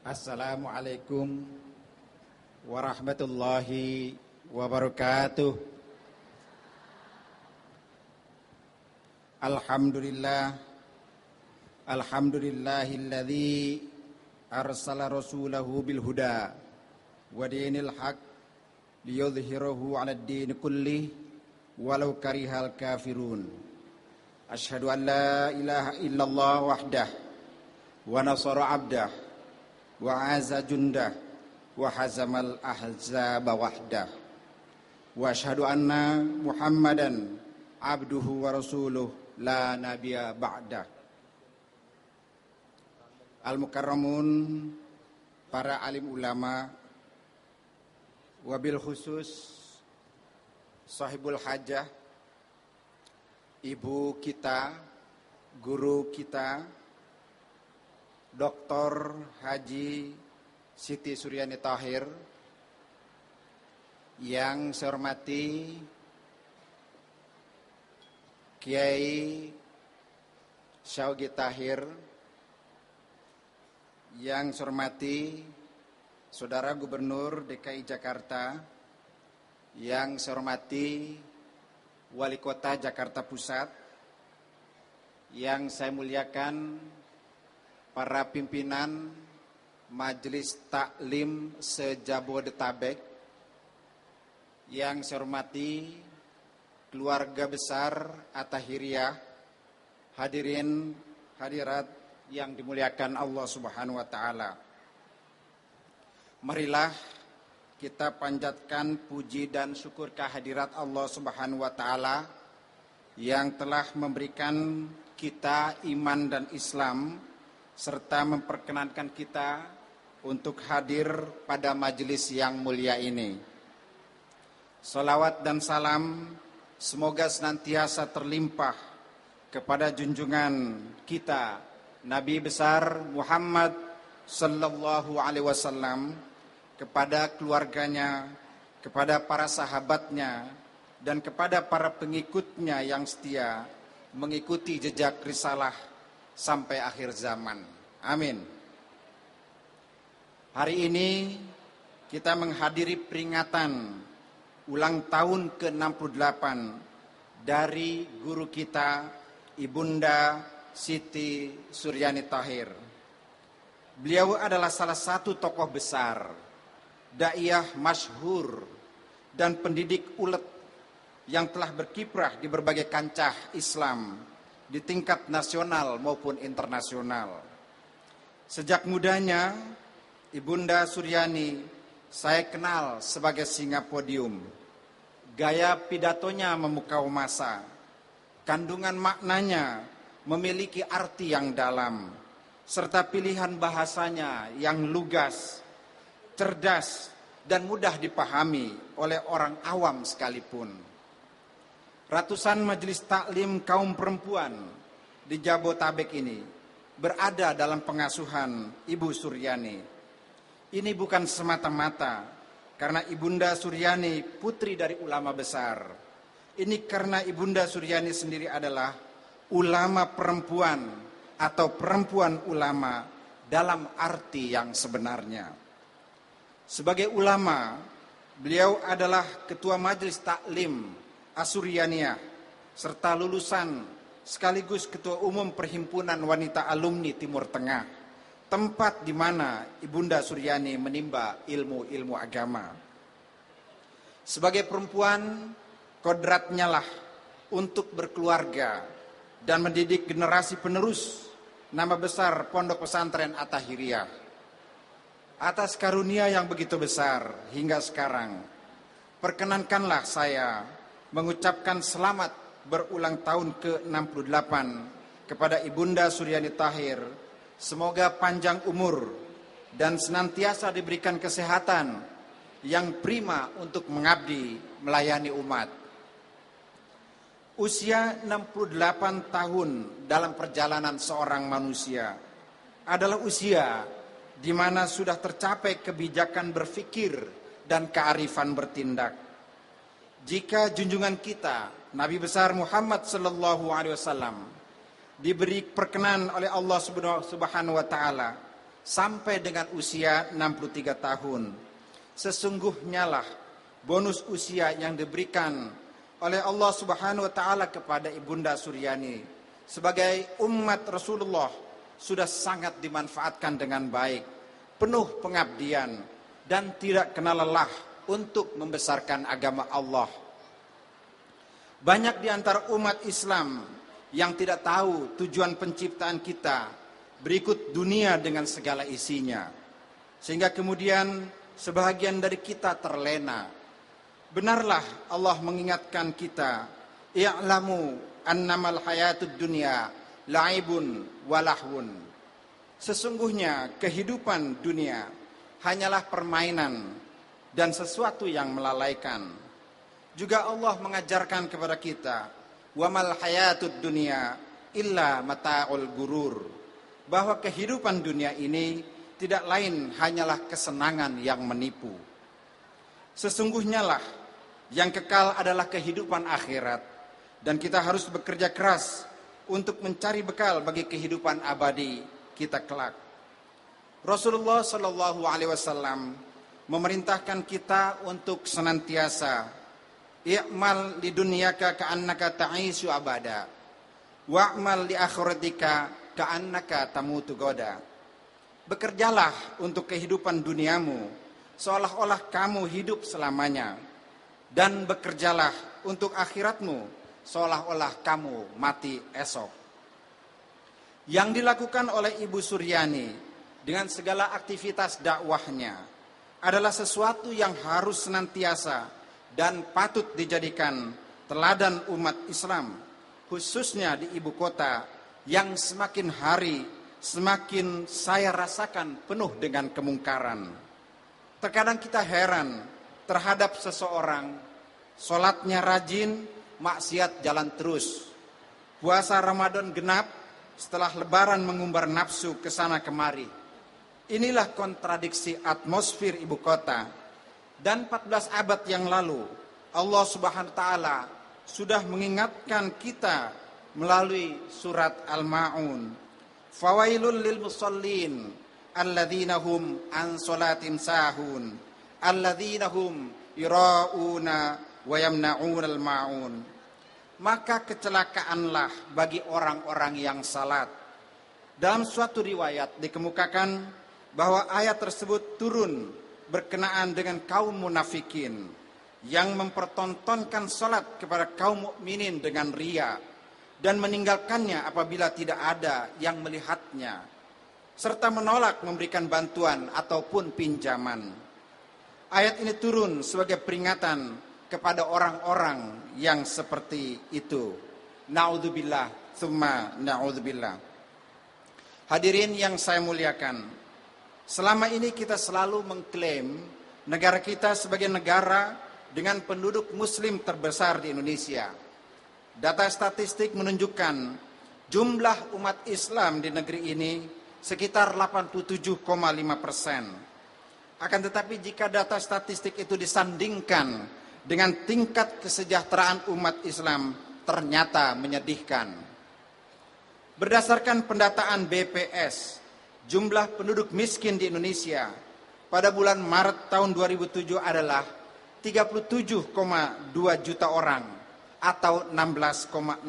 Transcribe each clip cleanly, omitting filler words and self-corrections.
Assalamualaikum warahmatullahi wabarakatuh. Alhamdulillahilladzi arsala rasulahu bil huda wa dinil haq liyudhhirahu 'alad din kulli walau karihal kafirun. Asyhadu an la ilaha illallah wahdah wa nasara 'abdah wa aza jundah wa hazamal ahzaba wahdah wa asyhadu anna Muhammadan abduhu wa rasuluh la nabiyya ba'dah. Al-mukarramun, para alim ulama, wabil khusus sahibul hajah, ibu kita, guru kita, Dr. Haji Siti Suryani Tahir, yang saya hormati Kiai Syaugi Tahir, yang saya hormati Saudara Gubernur DKI Jakarta, yang saya hormati Wali Kota Jakarta Pusat, yang saya muliakan para pimpinan Majelis Taklim se-Jabodetabek, yang saya hormati keluarga besar At-Tahiriyah, hadirin hadirat yang dimuliakan Allah Subhanahu wa taala. Marilah kita panjatkan puji dan syukur kehadirat Allah Subhanahu wa taala yang telah memberikan kita iman dan Islam serta memperkenankan kita untuk hadir pada majelis yang mulia ini. Salawat dan salam semoga senantiasa terlimpah kepada junjungan kita Nabi besar Muhammad sallallahu alaihi wasallam, kepada keluarganya, kepada para sahabatnya, dan kepada para pengikutnya yang setia mengikuti jejak risalah sampai akhir zaman. Amin. Hari ini kita menghadiri peringatan ulang tahun ke-68 dari guru kita Ibunda Siti Suryani Tahir. Beliau adalah salah satu tokoh besar, daiyah masyhur, dan pendidik ulet yang telah berkiprah di berbagai kancah Islam di tingkat nasional maupun internasional. Sejak mudanya, Ibunda Suryani saya kenal sebagai singa podium. Gaya pidatonya memukau massa, kandungan maknanya memiliki arti yang dalam, serta pilihan bahasanya yang lugas, cerdas, dan mudah dipahami oleh orang awam sekalipun. Ratusan majelis taklim kaum perempuan di Jabodetabek ini berada dalam pengasuhan Ibu Suryani. Ini bukan semata-mata karena Ibunda Suryani putri dari ulama besar. Ini karena Ibunda Suryani sendiri adalah ulama perempuan atau perempuan ulama dalam arti yang sebenarnya. Sebagai ulama, beliau adalah ketua majelis taklim Asuryaniyah serta lulusan sekaligus ketua umum Perhimpunan Wanita Alumni Timur Tengah, tempat di mana Ibunda Suryani menimba ilmu-ilmu agama. Sebagai perempuan, kodratnya lah untuk berkeluarga dan mendidik generasi penerus nama besar Pondok Pesantren At-Tahiriyah. Atas karunia yang begitu besar hingga sekarang, perkenankanlah saya mengucapkan selamat berulang tahun ke-68 kepada Ibunda Suryani Tahir. Semoga panjang umur dan senantiasa diberikan kesehatan yang prima untuk mengabdi melayani umat. Usia 68 tahun dalam perjalanan seorang manusia adalah usia di mana sudah tercapai kebijakan berfikir dan kearifan bertindak. Jika junjungan kita Nabi besar Muhammad sallallahu alaihi wasallam diberi perkenan oleh Allah Subhanahu wa taala sampai dengan usia 63 tahun. Sesungguhnya lah bonus usia yang diberikan oleh Allah Subhanahu wa taala kepada Ibunda Suryani sebagai umat Rasulullah sudah sangat dimanfaatkan dengan baik, penuh pengabdian dan tidak kenal lelah untuk membesarkan agama Allah. Banyak di antara umat Islam yang tidak tahu tujuan penciptaan kita berikut dunia dengan segala isinya, sehingga kemudian sebahagian dari kita terlena. Benarlah Allah mengingatkan kita, i'lamu annamal hayatud dunya la'ibun walahun. Sesungguhnya kehidupan dunia hanyalah permainan dan sesuatu yang melalaikan. Juga Allah mengajarkan kepada kita, wamal hayatud dunya illa mata'ul gurur, bahwa kehidupan dunia ini tidak lain hanyalah kesenangan yang menipu. Sesungguhnya lah yang kekal adalah kehidupan akhirat, dan kita harus bekerja keras untuk mencari bekal bagi kehidupan abadi kita kelak. Rasulullah Shallallahu Alaihi Wasallam memerintahkan kita untuk senantiasa i'mal li dunyaka ka'annaka ta'ishu abada wa'mal li akhiratika ka'annaka tamutu goda. Bekerjalah untuk kehidupan duniamu seolah-olah kamu hidup selamanya, dan bekerjalah untuk akhiratmu seolah-olah kamu mati esok. Yang dilakukan oleh Ibu Suryani dengan segala aktivitas dakwahnya adalah sesuatu yang harus senantiasa dan patut dijadikan teladan umat Islam, khususnya di ibu kota yang semakin hari semakin saya rasakan penuh dengan kemungkaran. Terkadang kita heran terhadap seseorang, sholatnya rajin, maksiat jalan terus. Puasa Ramadan genap, setelah lebaran mengumbar nafsu ke sana kemari. Inilah kontradiksi atmosfer ibu kota. Dan 14 abad yang lalu, Allah Subhanahu wa taala sudah mengingatkan kita melalui surat Al-Ma'un. Fawailul lil musallin alladzina hum an sholatim sahun alladzina hum yura'una wa yamna'unal ma'un. Maka kecelakaanlah bagi orang-orang yang salat. Dalam suatu riwayat dikemukakan bahwa ayat tersebut turun berkenaan dengan kaum munafikin yang mempertontonkan salat kepada kaum mukminin dengan riya dan meninggalkannya apabila tidak ada yang melihatnya, serta menolak memberikan bantuan ataupun pinjaman. Ayat ini turun sebagai peringatan kepada orang-orang yang seperti itu. Na'udzubillah, tsumma na'udzubillah. Hadirin yang saya muliakan, selama ini kita selalu mengklaim negara kita sebagai negara dengan penduduk muslim terbesar di Indonesia. Data statistik menunjukkan jumlah umat Islam di negeri ini sekitar 87,5%. Akan tetapi jika data statistik itu disandingkan dengan tingkat kesejahteraan umat Islam, ternyata menyedihkan. Berdasarkan pendataan BPS, jumlah penduduk miskin di Indonesia pada bulan Maret tahun 2007 adalah 37,2 juta orang atau 16,6%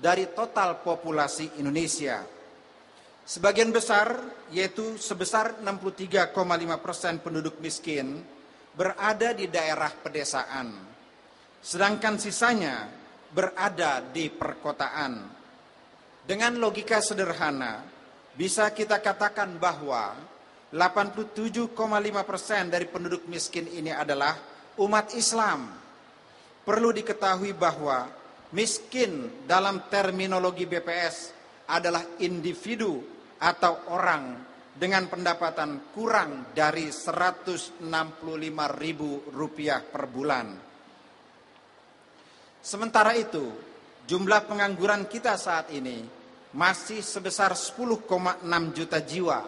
dari total populasi Indonesia. Sebagian besar, yaitu sebesar 63,5% penduduk miskin berada di daerah pedesaan, sedangkan sisanya berada di perkotaan. Dengan logika sederhana, bisa kita katakan bahwa 87,5% dari penduduk miskin ini adalah umat Islam. Perlu diketahui bahwa miskin dalam terminologi BPS adalah individu atau orang dengan pendapatan kurang dari Rp165.000 per bulan. Sementara itu, jumlah pengangguran kita saat ini masih sebesar 10,6 juta jiwa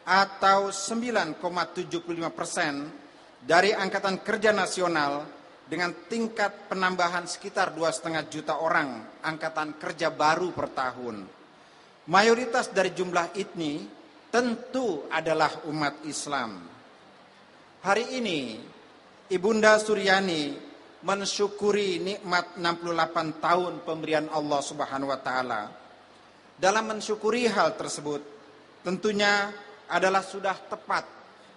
atau 9,75% dari angkatan kerja nasional dengan tingkat penambahan sekitar 2,5 juta orang angkatan kerja baru per tahun. Mayoritas dari jumlah ini tentu adalah umat Islam. Hari ini Ibunda Suryani mensyukuri nikmat 68 tahun pemberian Allah Subhanahu wa taala. Dalam mensyukuri hal tersebut, tentunya adalah sudah tepat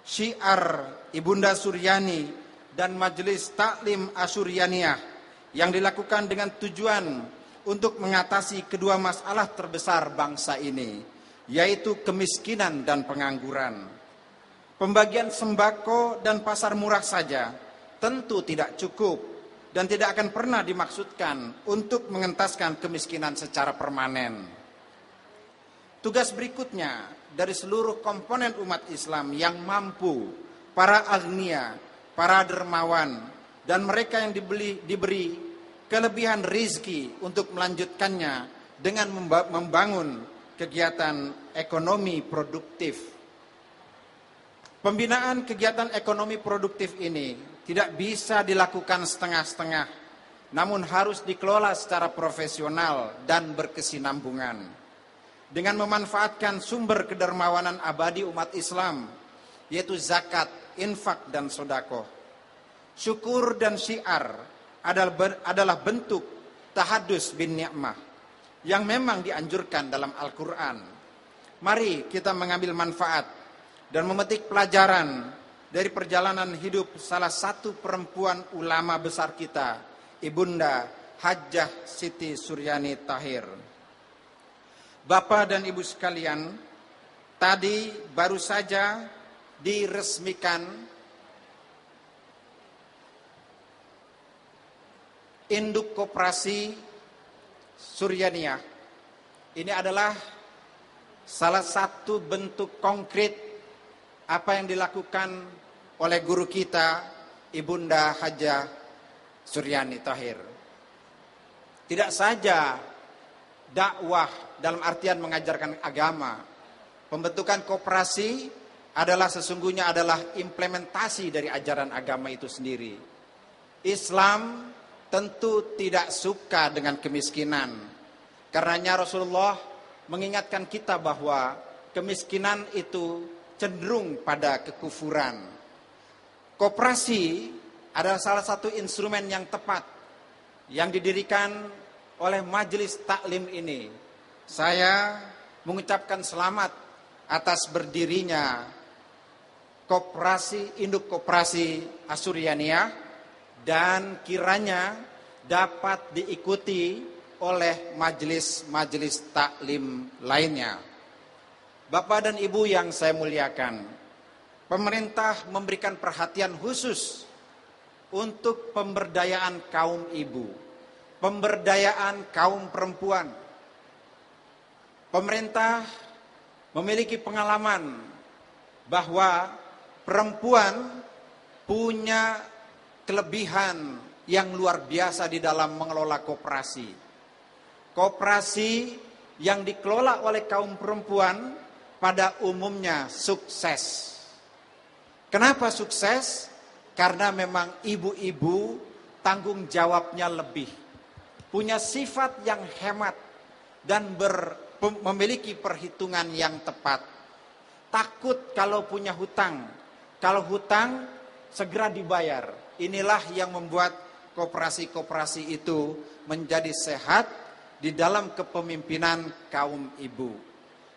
syiar Ibunda Suryani dan Majelis Taklim Asyuryaniyah yang dilakukan dengan tujuan untuk mengatasi kedua masalah terbesar bangsa ini, yaitu kemiskinan dan pengangguran. Pembagian sembako dan pasar murah saja tentu tidak cukup dan tidak akan pernah dimaksudkan untuk mengentaskan kemiskinan secara permanen. Tugas berikutnya dari seluruh komponen umat Islam yang mampu, para agnia, para dermawan, dan mereka yang diberi kelebihan rizki untuk melanjutkannya dengan membangun kegiatan ekonomi produktif. Pembinaan kegiatan ekonomi produktif ini tidak bisa dilakukan setengah-setengah, namun harus dikelola secara profesional dan berkesinambungan. Dengan memanfaatkan sumber kedermawanan abadi umat Islam, yaitu zakat, infak, dan sedekah. Syukur dan syiar adalah bentuk tahadus bin ni'mah yang memang dianjurkan dalam Al-Quran. Mari kita mengambil manfaat dan memetik pelajaran dari perjalanan hidup salah satu perempuan ulama besar kita, Ibunda Hajjah Siti Suryani Tahir. Bapak dan Ibu sekalian, tadi baru saja diresmikan Induk Koperasi Suryaniyah. Ini adalah salah satu bentuk konkret apa yang dilakukan oleh guru kita, Ibunda Hajjah Suryani Tahir. Tidak saja dakwah dalam artian mengajarkan agama. Pembentukan koperasi sesungguhnya adalah implementasi dari ajaran agama itu sendiri. Islam tentu tidak suka dengan kemiskinan. Karenanya Rasulullah mengingatkan kita bahwa kemiskinan itu cenderung pada kekufuran. Koperasi adalah salah satu instrumen yang tepat yang didirikan oleh majelis taklim ini. Saya mengucapkan selamat atas berdirinya koperasi, induk koperasi Asyuryaniyah, dan kiranya dapat diikuti oleh majelis-majelis taklim lainnya. Bapak dan Ibu yang saya muliakan, pemerintah memberikan perhatian khusus untuk pemberdayaan kaum ibu, pemberdayaan kaum perempuan. Pemerintah memiliki pengalaman bahwa perempuan punya kelebihan yang luar biasa di dalam mengelola koperasi. Koperasi yang dikelola oleh kaum perempuan pada umumnya sukses. Kenapa sukses? Karena memang ibu-ibu tanggung jawabnya lebih, punya sifat yang hemat dan memiliki perhitungan yang tepat. Takut kalau punya hutang, kalau hutang segera dibayar. Inilah yang membuat koperasi-koperasi itu menjadi sehat di dalam kepemimpinan kaum ibu.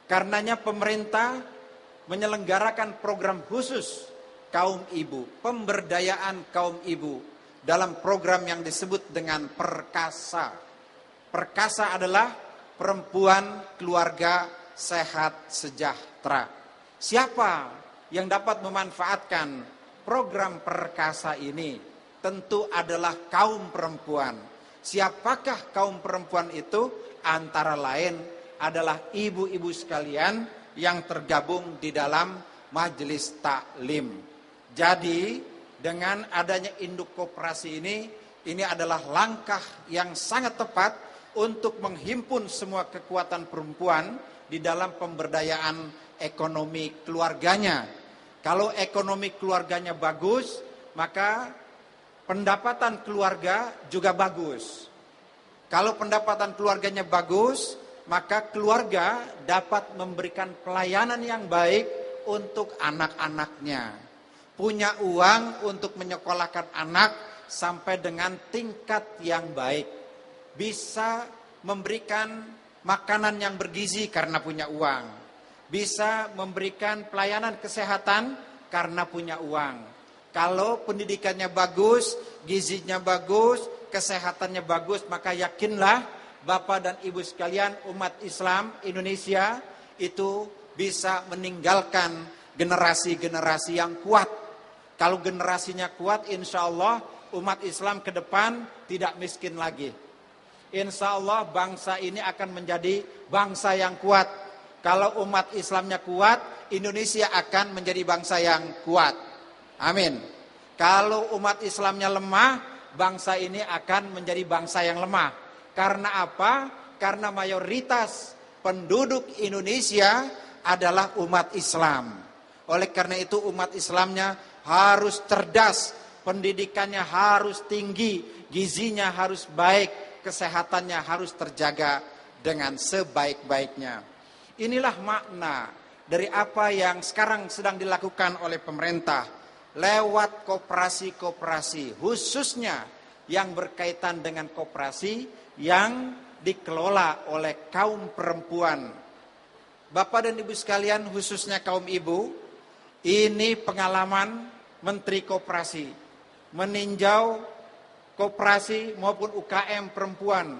Karenanya pemerintah menyelenggarakan program khusus kaum ibu, pemberdayaan kaum ibu dalam program yang disebut dengan Perkasa. Perkasa adalah perempuan keluarga sehat sejahtera. Siapa yang dapat memanfaatkan program Perkasa ini? Tentu adalah kaum perempuan. Siapakah kaum perempuan itu? Antara lain adalah ibu-ibu sekalian yang tergabung di dalam majelis taklim. Jadi dengan adanya induk koperasi ini adalah langkah yang sangat tepat untuk menghimpun semua kekuatan perempuan di dalam pemberdayaan ekonomi keluarganya. Kalau ekonomi keluarganya bagus, maka pendapatan keluarga juga bagus. Kalau pendapatan keluarganya bagus, maka keluarga dapat memberikan pelayanan yang baik untuk anak-anaknya. Punya uang untuk menyekolahkan anak sampai dengan tingkat yang baik. Bisa memberikan makanan yang bergizi karena punya uang. Bisa memberikan pelayanan kesehatan karena punya uang. Kalau pendidikannya bagus, gizinya bagus, kesehatannya bagus, maka yakinlah Bapak dan Ibu sekalian, umat Islam Indonesia itu bisa meninggalkan generasi-generasi yang kuat. Kalau generasinya kuat, insya Allah umat Islam ke depan tidak miskin lagi. Insya Allah bangsa ini akan menjadi bangsa yang kuat. Kalau umat Islamnya kuat, Indonesia akan menjadi bangsa yang kuat. Amin. Kalau umat Islamnya lemah, bangsa ini akan menjadi bangsa yang lemah. Karena apa? Karena mayoritas penduduk Indonesia adalah umat Islam. Oleh karena itu umat Islamnya harus cerdas, pendidikannya harus tinggi, gizinya harus baik, kesehatannya harus terjaga dengan sebaik-baiknya. Inilah makna dari apa yang sekarang sedang dilakukan oleh pemerintah lewat koperasi-koperasi, khususnya yang berkaitan dengan koperasi yang dikelola oleh kaum perempuan. Bapak dan Ibu sekalian, khususnya kaum ibu, ini pengalaman Menteri Koperasi meninjau koperasi maupun UKM perempuan,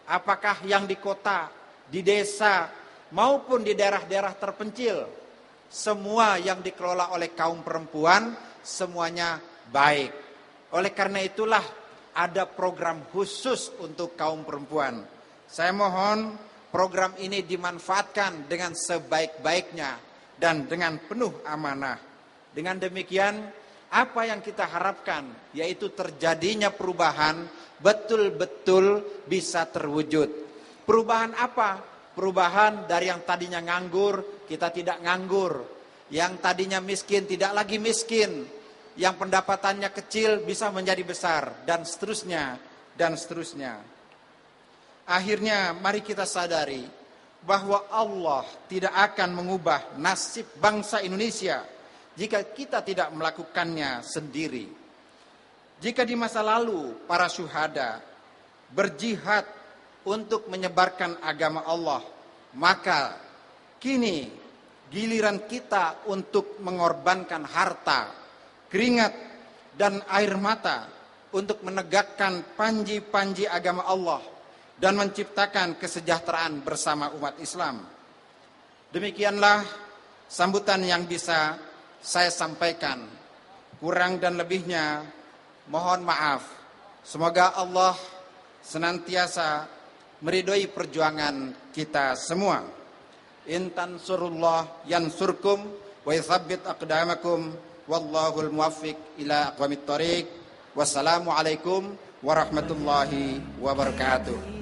apakah yang di kota, di desa, maupun di daerah-daerah terpencil, semua yang dikelola oleh kaum perempuan, semuanya baik. Oleh karena itulah ada program khusus untuk kaum perempuan. Saya mohon program ini dimanfaatkan dengan sebaik-baiknya dan dengan penuh amanah. Dengan demikian, apa yang kita harapkan, yaitu terjadinya perubahan, betul-betul bisa terwujud. Perubahan apa? Perubahan dari yang tadinya nganggur, kita tidak nganggur. Yang tadinya miskin, tidak lagi miskin. Yang pendapatannya kecil bisa menjadi besar, dan seterusnya, dan seterusnya. Akhirnya mari kita sadari bahwa Allah tidak akan mengubah nasib bangsa Indonesia jika kita tidak melakukannya sendiri. Jika di masa lalu para syuhada berjihad untuk menyebarkan agama Allah, maka kini giliran kita untuk mengorbankan harta, keringat, dan air mata untuk menegakkan panji-panji agama Allah dan menciptakan kesejahteraan bersama umat Islam. Demikianlah sambutan yang bisa saya sampaikan. Kurang dan lebihnya mohon maaf. Semoga Allah senantiasa meridhoi perjuangan kita semua. In tansurullah yansurkum wa yuthabbit aqdamakum. Wallahul muwaffiq ila aqwamit thoriq. Wassalamualaikum warahmatullahi wabarakatuh.